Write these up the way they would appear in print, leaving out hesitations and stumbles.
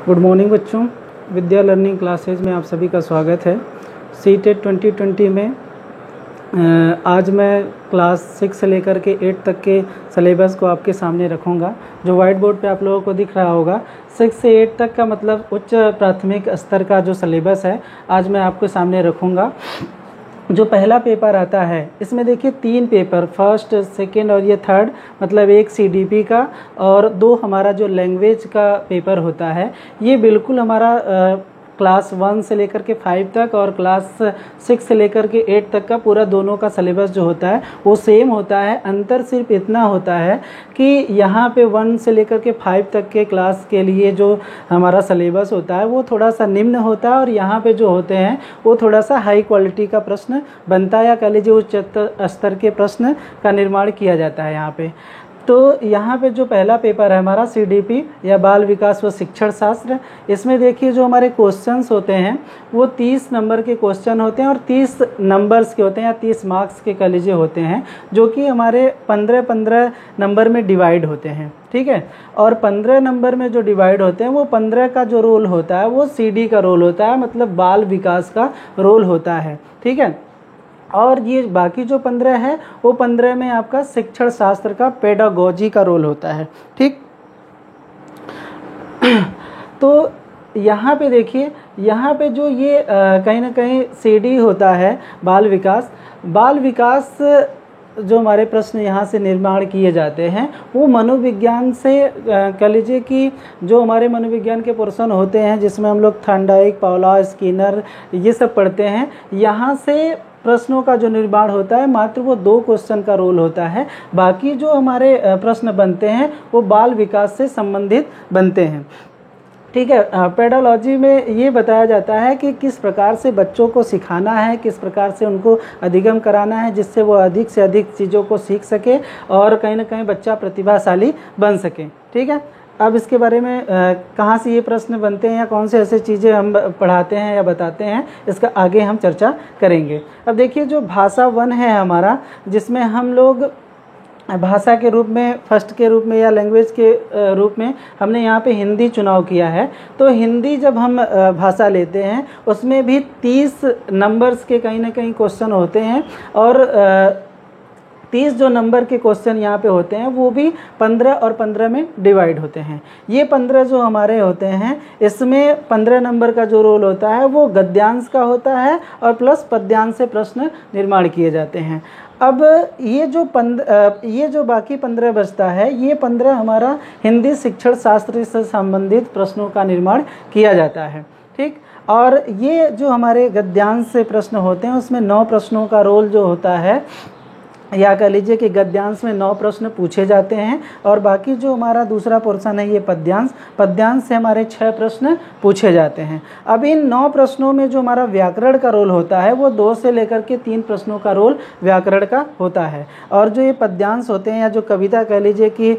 Good morning बच्चों, विद्या learning classes में आप सभी का स्वागत है। सीटेट 2020 में आज मैं क्लास 6 से लेकर के 8 तक के सिलेबस को आपके सामने रखूंगा। जो वाइट बोर्ड पे आप लोगों को दिख रहा होगा 6 से 8 तक का मतलब उच्च प्राथमिक स्तर का जो सिलेबस है आज मैं आपके सामने रखूंगा। जो पहला पेपर आता है इसमें देखिए 3 पेपर, फर्स्ट, सेकंड और ये थर्ड, मतलब एक सीडीपी का और 2 हमारा जो लैंग्वेज का पेपर होता है। ये बिल्कुल हमारा क्लास 1 से लेकर के 5 तक और क्लास 6 से लेकर के 8 तक का पूरा दोनों का सिलेबस जो होता है वो सेम होता है। अंतर सिर्फ इतना होता है कि यहाँ पे 1 से लेकर के 5 तक के क्लास के लिए जो हमारा सिलेबस होता है वो थोड़ा सा निम्न होता है और यहाँ पे जो होते हैं वो थोड़ा सा हाई क्वालिटी का प्रश्न बनता है, या कह लीजिए उच्च स्तर के प्रश्न का निर्माण किया जाता है यहाँ पे। तो यहाँ पे जो पहला पेपर है हमारा सीडीपी या बाल विकास व शिक्षण शास्त्र, इसमें देखिए जो हमारे क्वेश्चंस होते हैं वो 30 नंबर के क्वेश्चन होते हैं और 30 नंबर्स के होते हैं या 30 मार्क्स के कह लीजिए होते हैं, जो कि हमारे 15-15 नंबर में डिवाइड होते हैं। ठीक है, और 15 नंबर में जो डिवाइड होते हैं वो 15 का जो रोल होता है वो सीडी का रोल होता है, मतलब बाल विकास का रोल होता है। ठीक है, और ये बाकी जो 15 है वो 15 में आपका शिक्षण शास्त्र का पेडागोजी का रोल होता है। ठीक, तो यहाँ पे देखिए, यहाँ पे जो ये कहीं ना कहीं सीडी होता है बाल विकास जो हमारे प्रश्न यहाँ से निर्माण किए जाते हैं वो मनोविज्ञान से कह लीजिए कि जो हमारे मनोविज्ञान के पोर्शन होते हैं जिसमें हम लोग थॉर्नडाइक, पाउला, स्किनर ये सब पढ़ते हैं, यहाँ से प्रश्नों का जो निर्माण होता है मात्र वो 2 क्वेश्चन का रोल होता है। बाकी जो हमारे प्रश्न बनते हैं वो बाल विकास से संबंधित बनते हैं। ठीक है, पेडालॉजी में ये बताया जाता है कि किस प्रकार से बच्चों को सिखाना है, किस प्रकार से उनको अधिगम कराना है जिससे वो अधिक से अधिक चीज़ों को सीख सके और कहीं ना कहीं बच्चा प्रतिभाशाली बन सके। ठीक है, अब इसके बारे में कहाँ से ये प्रश्न बनते हैं या कौन से ऐसे चीज़ें हम पढ़ाते हैं या बताते हैं, इसका आगे हम चर्चा करेंगे। अब देखिए जो भाषा 1 है हमारा, जिसमें हम लोग भाषा के रूप में, फर्स्ट के रूप में या लैंग्वेज के रूप में हमने यहाँ पे हिंदी चुनाव किया है। तो हिंदी जब हम भाषा लेते हैं उसमें भी 30 नंबर्स के कहीं ना कहीं क्वेश्चन होते हैं और 30 जो नंबर के क्वेश्चन यहाँ पे होते हैं वो भी 15 और 15 में डिवाइड होते हैं। ये 15 जो हमारे होते हैं इसमें 15 नंबर का जो रोल होता है वो गद्यांश का होता है और प्लस पद्यांश से प्रश्न निर्माण किए जाते हैं। अब ये जो बाकी 15 बचता है, ये 15 हमारा हिंदी शिक्षण शास्त्र से संबंधित प्रश्नों का निर्माण किया जाता है। ठीक, और ये जो हमारे गद्यांश से प्रश्न होते हैं उसमें 9 प्रश्नों का रोल जो होता है, या कह लीजिए कि गद्यांश में 9 प्रश्न पूछे जाते हैं और बाकी जो हमारा दूसरा पोर्शन है ये पद्यांश से हमारे 6 प्रश्न पूछे जाते हैं। अब इन 9 प्रश्नों में जो हमारा व्याकरण का रोल होता है वो 2 से लेकर के 3 प्रश्नों का रोल व्याकरण का होता है, और जो ये पद्यांश होते हैं या जो कविता कह लीजिए कि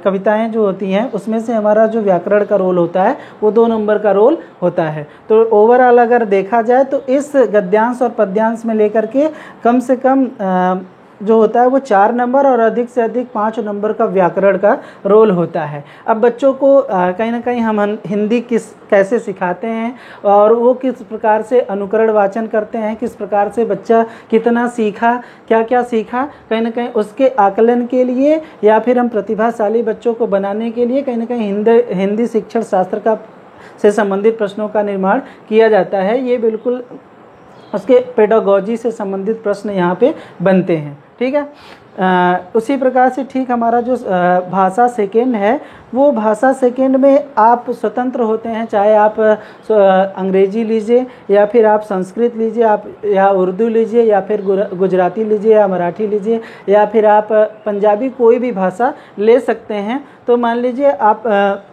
कविताएं जो होती हैं उसमें से हमारा जो व्याकरण का रोल होता है वो 2 नंबर का रोल होता है। तो ओवरऑल अगर देखा जाए तो इस गद्यांश और पद्यांश में लेकर के कम से कम जो होता है वो 4 नंबर और अधिक से अधिक 5 नंबर का व्याकरण का रोल होता है। अब बच्चों को कहीं ना कहीं हम हिंदी कैसे सिखाते हैं और वो किस प्रकार से अनुकरण वाचन करते हैं, किस प्रकार से बच्चा कितना सीखा, क्या क्या सीखा, कहीं ना कहीं उसके आकलन के लिए या फिर हम प्रतिभाशाली बच्चों को बनाने के लिए कहीं ना कहीं हिंदी शिक्षण शास्त्र का से संबंधित प्रश्नों का निर्माण किया जाता है। ये बिल्कुल उसके पेडागोजी से संबंधित प्रश्न यहाँ पे बनते हैं। ठीक है, उसी प्रकार से ठीक हमारा जो भाषा सेकेंड है वो भाषा सेकेंड में आप स्वतंत्र होते हैं, चाहे आप अंग्रेजी लीजिए या फिर आप संस्कृत लीजिए, आप या उर्दू लीजिए या फिर गुजराती लीजिए या मराठी लीजिए या फिर आप पंजाबी, कोई भी भाषा ले सकते हैं। तो मान लीजिए आप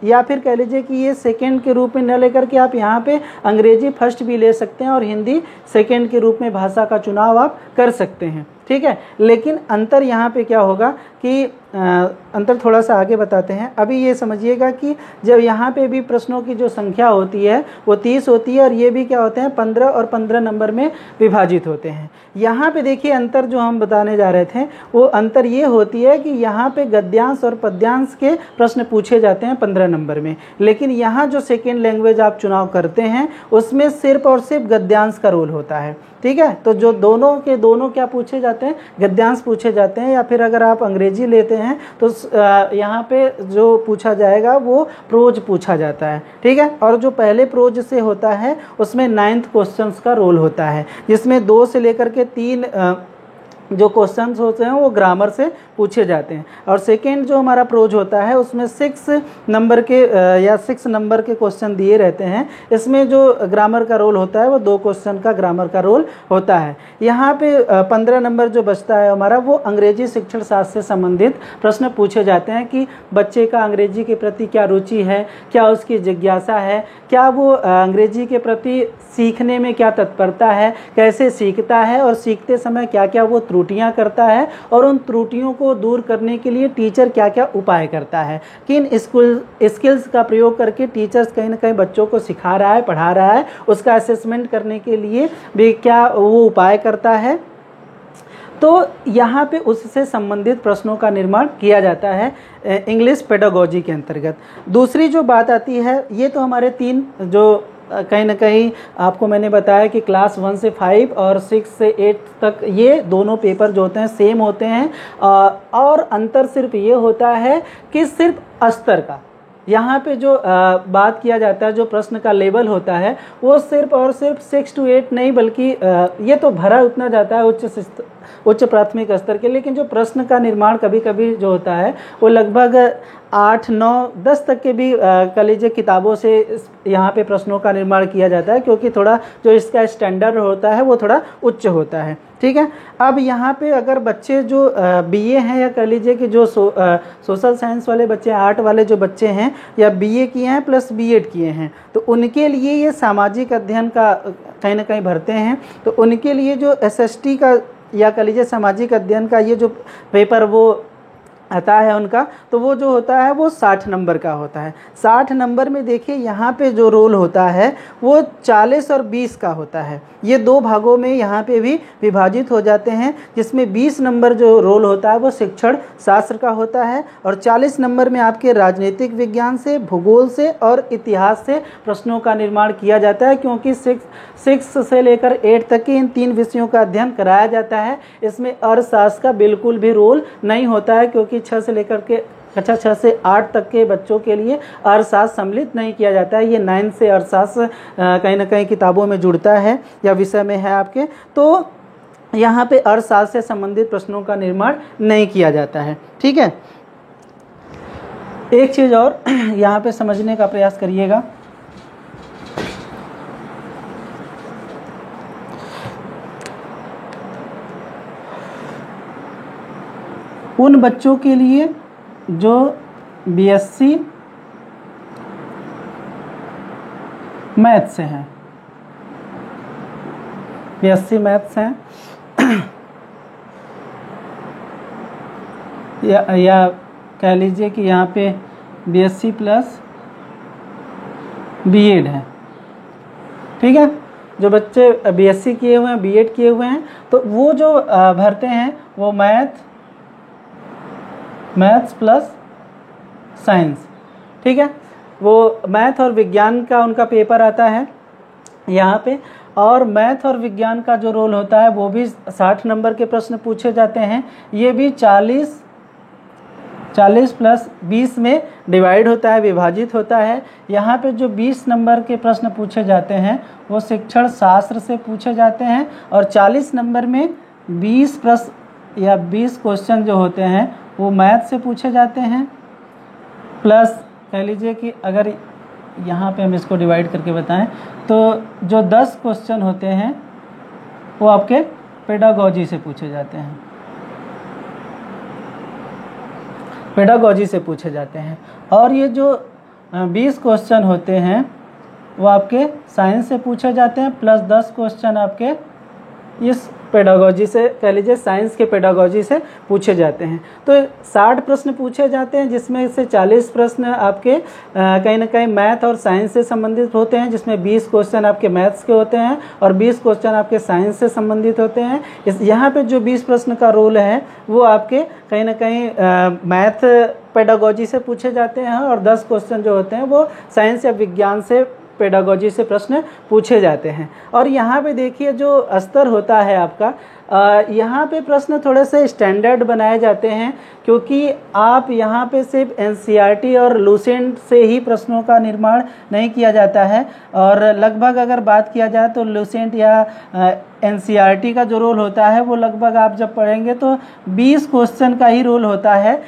या फिर कह लीजिए कि ये सेकेंड के रूप में न लेकर के आप यहाँ पे अंग्रेजी फर्स्ट भी ले सकते हैं और हिंदी सेकेंड के रूप में भाषा का चुनाव आप कर सकते हैं। ठीक है, लेकिन अंतर यहाँ पे क्या होगा कि कि अंतर थोड़ा सा आगे बताते हैं। अभी ये समझिएगा कि जब यहाँ पे भी प्रश्नों की जो संख्या होती है वो 30 होती है और ये भी क्या होते हैं 15 और 15 नंबर में विभाजित होते हैं। यहाँ पे देखिए अंतर जो हम बताने जा रहे थे वो अंतर ये होती है कि यहाँ पे गद्यांश और पद्यांश के प्रश्न पूछे जाते हैं 15 नंबर में, लेकिन यहाँ जो सेकेंड लैंग्वेज आप चुनाव करते हैं उसमें सिर्फ और सिर्फ गद्यांश का रोल होता है। ठीक है, तो जो दोनों के दोनों क्या पूछे जाते हैं, गद्यांश पूछे जाते हैं, या फिर अगर आप अंग्रेजी लेते हैं तो यहाँ पे जो पूछा जाएगा वो प्रोज पूछा जाता है। ठीक है, और जो पहले प्रोज से होता है उसमें 9th क्वेश्चंस का रोल होता है, जिसमें 2 से लेकर के 3 जो क्वेश्चंस होते हैं वो ग्रामर से पूछे जाते हैं। और सेकेंड जो हमारा प्रोज होता है उसमें 6 नंबर के या 6 नंबर के क्वेश्चन दिए रहते हैं। इसमें जो ग्रामर का रोल होता है वो 2 क्वेश्चन का ग्रामर का रोल होता है। यहाँ पे 15 नंबर जो बचता है हमारा वो अंग्रेजी शिक्षण शास्त्र से संबंधित प्रश्न पूछे जाते हैं कि बच्चे का अंग्रेजी के प्रति क्या रुचि है, क्या उसकी जिज्ञासा है, क्या वो अंग्रेजी के प्रति सीखने में क्या तत्परता है, कैसे सीखता है और सीखते समय क्या क्या वो त्रुटियां करता है, और उन त्रुटियों को दूर करने के लिए टीचर क्या क्या उपाय करता है, किन स्किल्स का प्रयोग करके टीचर्स कहीं ना कहीं बच्चों को सिखा रहा है, पढ़ा रहा है, उसका असेसमेंट करने के लिए भी क्या वो उपाय करता है। तो यहाँ पे उससे संबंधित प्रश्नों का निर्माण किया जाता है इंग्लिश पेडागोजी के अंतर्गत। दूसरी जो बात आती है, ये तो हमारे 3 जो कहीं ना कहीं आपको मैंने बताया कि क्लास 1 से 5 और 6 से 8 तक ये दोनों पेपर जो होते हैं सेम होते हैं, और अंतर सिर्फ ये होता है कि सिर्फ स्तर का यहाँ पे जो बात किया जाता है, जो प्रश्न का लेवल होता है वो सिर्फ और सिर्फ 6 to 8 नहीं, बल्कि ये तो भरा उतना जाता है उच्च प्राथमिक स्तर के, लेकिन जो प्रश्न का निर्माण कभी कभी जो होता है वो लगभग 8, 9, 10 तक के भी कॉलेज किताबों से यहाँ पे प्रश्नों का निर्माण किया जाता है, क्योंकि थोड़ा जो इसका स्टैंडर्ड होता है वो थोड़ा उच्च होता है। ठीक है, अब यहाँ पे अगर बच्चे जो बीए हैं या कह लीजिए कि जो सोशल साइंस वाले बच्चे, आर्ट वाले जो बच्चे हैं या बीए किए हैं प्लस बीएड किए हैं, तो उनके लिए ये सामाजिक अध्ययन का कहीं ना कहीं भरते हैं, तो उनके लिए जो एसएसटी का या कह लीजिए सामाजिक अध्ययन का ये जो पेपर वो आता है उनका, तो वो जो होता है वो 60 नंबर का होता है। 60 नंबर में देखिए यहाँ पे जो रोल होता है वो 40 और 20 का होता है। ये 2 भागों में यहाँ पे भी विभाजित हो जाते हैं, जिसमें 20 नंबर जो रोल होता है वो शिक्षण शास्त्र का होता है, और 40 नंबर में आपके राजनीतिक विज्ञान से, भूगोल से और इतिहास से प्रश्नों का निर्माण किया जाता है, क्योंकि 6 से लेकर 8 तक के इन 3 विषयों का अध्ययन कराया जाता है। इसमें अर्थशास्त्र का बिल्कुल भी रोल नहीं होता है, क्योंकि 6 से लेकर के कक्षा 6 से 8 तक के बच्चों के लिए अर्थशास्त्र सम्मिलित नहीं किया जाता है। ये 9 से अर्थशास्त्र कहीं ना कहीं किताबों में जुड़ता है या विषय में है आपके, तो यहाँ पे अर्थशास्त्र से संबंधित प्रश्नों का निर्माण नहीं किया जाता है। ठीक है, एक चीज़ और यहाँ पे समझने का प्रयास करिएगा, उन बच्चों के लिए जो बीएससी मैथ से हैं, बीएससी मैथ से हैं या कह लीजिए कि यहाँ पे बीएससी प्लस बीएड है। ठीक है, जो बच्चे बीएससी किए हुए हैं, बीएड किए हुए हैं, तो वो जो भरते हैं वो मैथ्स प्लस साइंस। ठीक है, वो मैथ और विज्ञान का उनका पेपर आता है यहाँ पे, और मैथ और विज्ञान का जो रोल होता है वो भी 60 नंबर के प्रश्न पूछे जाते हैं। ये भी 40 प्लस 20 में डिवाइड होता है, विभाजित होता है। यहाँ पे जो 20 नंबर के प्रश्न पूछे जाते हैं वो शिक्षण शास्त्र से पूछे जाते हैं, और 40 नंबर में 20 क्वेश्चन जो होते हैं वो मैथ से पूछे जाते हैं, प्लस कह लीजिए कि अगर यहाँ पे हम इसको डिवाइड करके बताएं तो जो 10 क्वेश्चन होते हैं वो आपके पेडागोजी से पूछे जाते हैं, पेडागोजी से पूछे जाते हैं। और ये जो 20 क्वेश्चन होते हैं वो आपके साइंस से पूछे जाते हैं, प्लस 10 क्वेश्चन आपके इस पेडागोजी से, कह लीजिए साइंस के पेडागोजी से पूछे जाते हैं। तो 60 प्रश्न पूछे जाते हैं, जिसमें से 40 प्रश्न आपके कहीं ना कहीं मैथ और साइंस से संबंधित होते हैं, जिसमें 20 क्वेश्चन आपके मैथ्स के होते हैं और 20 क्वेश्चन आपके साइंस से संबंधित होते हैं। यहाँ पे जो 20 प्रश्न का रोल है वो आपके कहीं ना कहीं मैथ पेडागोजी से पूछे जाते हैं और 10 क्वेश्चन जो होते हैं वो साइंस या विज्ञान से पेडागोजी से प्रश्न पूछे जाते हैं। और यहाँ पे देखिए जो स्तर होता है आपका, यहाँ पे प्रश्न थोड़े से स्टैंडर्ड बनाए जाते हैं, क्योंकि आप यहाँ पे सिर्फ एनसीईआरटी और लुसेंट से ही प्रश्नों का निर्माण नहीं किया जाता है। और लगभग अगर बात किया जाए तो लुसेंट या एनसीईआरटी का जो रोल होता है वो लगभग आप जब पढ़ेंगे तो 20 क्वेश्चन का ही रोल होता है।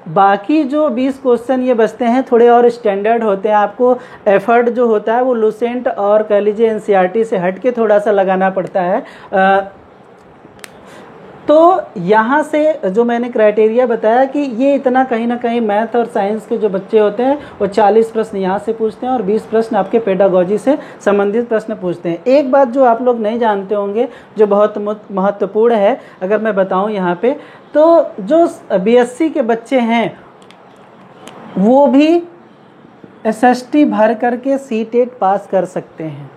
बाकी जो 20 क्वेश्चन ये बचते हैं थोड़े और स्टैंडर्ड होते हैं, आपको एफर्ट जो होता है वो लुसेंट और कह लीजिए एनसीईआरटी से हट के थोड़ा सा लगाना पड़ता है। तो यहाँ से जो मैंने क्राइटेरिया बताया कि ये इतना कहीं ना कहीं मैथ और साइंस के जो बच्चे होते हैं वो 40 प्रश्न यहाँ से पूछते हैं और 20 प्रश्न आपके पेडागोजी से संबंधित प्रश्न पूछते हैं। एक बात जो आप लोग नहीं जानते होंगे जो बहुत महत्वपूर्ण है, अगर मैं बताऊँ यहाँ पे, तो जो बीएससी के बच्चे हैं वो भी एसएसटी भर करके सीटेट पास कर सकते हैं।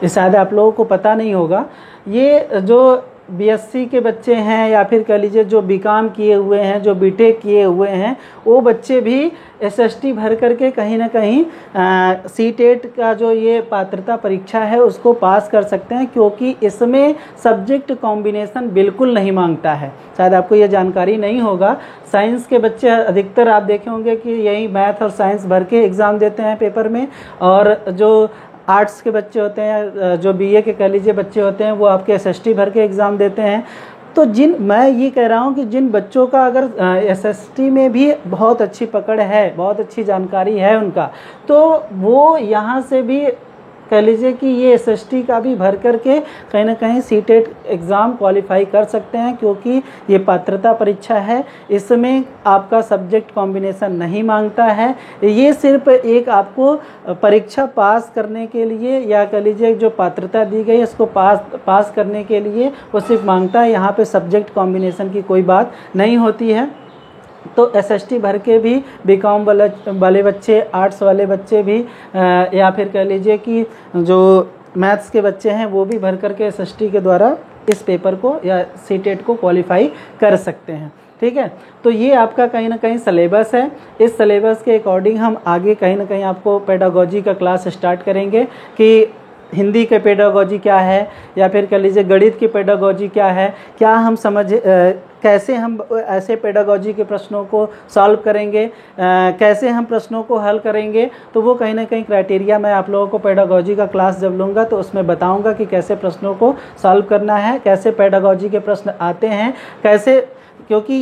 ये शायद आप लोगों को पता नहीं होगा। ये जो बीएससी के बच्चे हैं या फिर कह लीजिए जो बीकॉम किए हुए हैं, जो बीटेक किए हुए हैं, वो बच्चे भी एसएसटी भर करके कहीं ना कहीं सीटेट का जो ये पात्रता परीक्षा है उसको पास कर सकते हैं, क्योंकि इसमें सब्जेक्ट कॉम्बिनेशन बिल्कुल नहीं मांगता है। शायद आपको ये जानकारी नहीं होगा। साइंस के बच्चे अधिकतर आप देखे होंगे कि यही मैथ और साइंस भर के एग्ज़ाम देते हैं पेपर में, और जो आर्ट्स के बच्चे होते हैं, जो बीए के कह लीजिए बच्चे होते हैं, वो आपके एसएसटी भर के एग्ज़ाम देते हैं। तो मैं ये कह रहा हूँ कि जिन बच्चों का अगर एसएसटी में भी बहुत अच्छी पकड़ है, बहुत अच्छी जानकारी है उनका, तो वो यहाँ से भी कह लीजिए कि ये एसएसटी का भी भर करके कहीं ना कहीं सीटेट एग्ज़ाम क्वालिफाई कर सकते हैं, क्योंकि ये पात्रता परीक्षा है। इसमें आपका सब्जेक्ट कॉम्बिनेशन नहीं मांगता है। ये सिर्फ एक आपको परीक्षा पास करने के लिए, या कह लीजिए जो पात्रता दी गई इसको पास करने के लिए वो सिर्फ मांगता है। यहाँ पे सब्जेक्ट कॉम्बिनेशन की कोई बात नहीं होती है। तो एसएसटी भर के भी बीकॉम वाले बच्चे, आर्ट्स वाले बच्चे भी, या फिर कह लीजिए कि जो मैथ्स के बच्चे हैं वो भी भर करके एसएसटी के द्वारा इस पेपर को या सीटेट को क्वालिफाई कर सकते हैं। ठीक है, तो ये आपका कहीं ना कहीं सिलेबस है। इस सिलेबस के अकॉर्डिंग हम आगे कहीं ना कहीं आपको पेडागोजी का क्लास स्टार्ट करेंगे कि हिंदी के पेडागोजी क्या है, या फिर कह लीजिए गणित की पेडागोजी क्या है, क्या हम कैसे हम ऐसे पेडागोजी के प्रश्नों को सॉल्व करेंगे, कैसे हम प्रश्नों को हल करेंगे। तो वो कहीं ना कहीं क्राइटेरिया मैं आप लोगों को पेडागोजी का क्लास जब लूँगा तो उसमें बताऊँगा कि कैसे प्रश्नों को सॉल्व करना है, कैसे पेडागोजी के प्रश्न आते हैं, कैसे, क्योंकि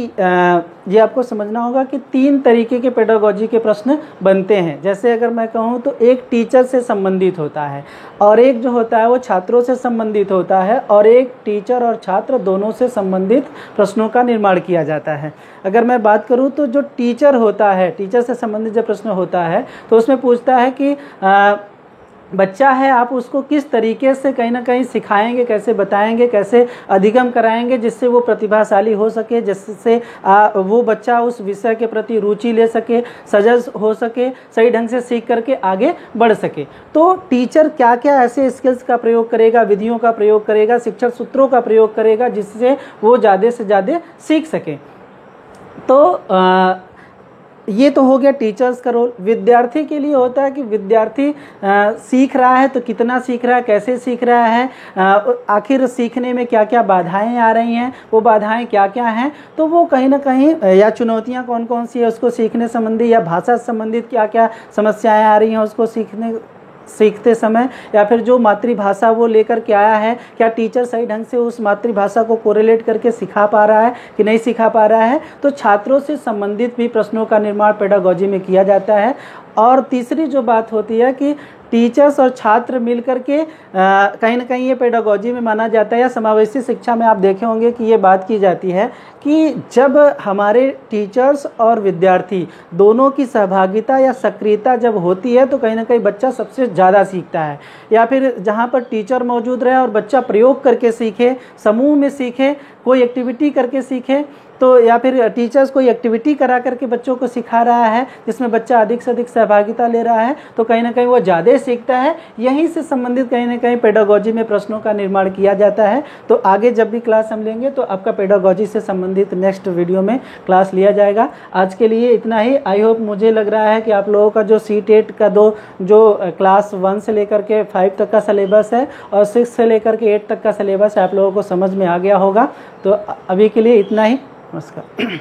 ये आपको समझना होगा कि 3 तरीके के पेडागोजी के प्रश्न बनते हैं। जैसे अगर मैं कहूँ तो एक टीचर से संबंधित होता है, और एक जो होता है वो छात्रों से संबंधित होता है, और एक टीचर और छात्र दोनों से संबंधित प्रश्नों का निर्माण किया जाता है। अगर मैं बात करूँ तो जो टीचर होता है, टीचर से संबंधित जब प्रश्न होता है तो उसमें पूछता है कि बच्चा है, आप उसको किस तरीके से कहीं ना कहीं सिखाएंगे, कैसे बताएंगे, कैसे अधिगम कराएंगे जिससे वो प्रतिभाशाली हो सके, जिससे वो बच्चा उस विषय के प्रति रुचि ले सके, सजग हो सके, सही ढंग से सीख करके आगे बढ़ सके। तो टीचर क्या क्या ऐसे स्किल्स का प्रयोग करेगा, विधियों का प्रयोग करेगा, शिक्षण सूत्रों का प्रयोग करेगा जिससे वो ज़्यादा से ज़्यादा सीख सके। तो ये तो हो गया टीचर्स का रोल। विद्यार्थी के लिए होता है कि विद्यार्थी सीख रहा है तो कितना सीख रहा है, कैसे सीख रहा है, आखिर सीखने में क्या क्या बाधाएं आ रही हैं, वो बाधाएं क्या क्या हैं, तो वो कहीं ना कहीं, या चुनौतियां कौन कौन सी है उसको सीखने संबंधी, या भाषा संबंधित क्या क्या समस्याएं आ रही हैं उसको सीखते समय, या फिर जो मातृभाषा वो लेकर के आया है, क्या टीचर सही ढंग से उस मातृभाषा को कोरिलेट करके सिखा पा रहा है कि नहीं सिखा पा रहा है। तो छात्रों से संबंधित भी प्रश्नों का निर्माण पेडागोजी में किया जाता है। और तीसरी जो बात होती है कि टीचर्स और छात्र मिलकर के कहीं ना कहीं ये पेडागोजी में माना जाता है, या समावेशी शिक्षा में आप देखे होंगे कि ये बात की जाती है कि जब हमारे टीचर्स और विद्यार्थी दोनों की सहभागिता या सक्रियता जब होती है तो कहीं ना कहीं बच्चा सबसे ज़्यादा सीखता है। या फिर जहाँ पर टीचर मौजूद रहे और बच्चा प्रयोग करके सीखे, समूह में सीखे, कोई एक्टिविटी करके सीखे, तो या फिर टीचर्स कोई एक्टिविटी करा करके बच्चों को सिखा रहा है जिसमें बच्चा अधिक से अधिक सहभागिता ले रहा है, तो कहीं ना कहीं वो ज़्यादा सीखता है। यहीं से संबंधित कहीं ना कहीं पेडागोजी में प्रश्नों का निर्माण किया जाता है। तो आगे जब भी क्लास हम लेंगे तो आपका पेडागोजी से संबंधित नेक्स्ट वीडियो में क्लास लिया जाएगा। आज के लिए इतना ही। आई होप, मुझे लग रहा है कि आप लोगों का जो C-TET का जो क्लास 1 से लेकर के 5 तक का सिलेबस है और 6 से लेकर के 8 तक का सिलेबस है, आप लोगों को समझ में आ गया होगा। तो अभी के लिए इतना ही। नमस्कार।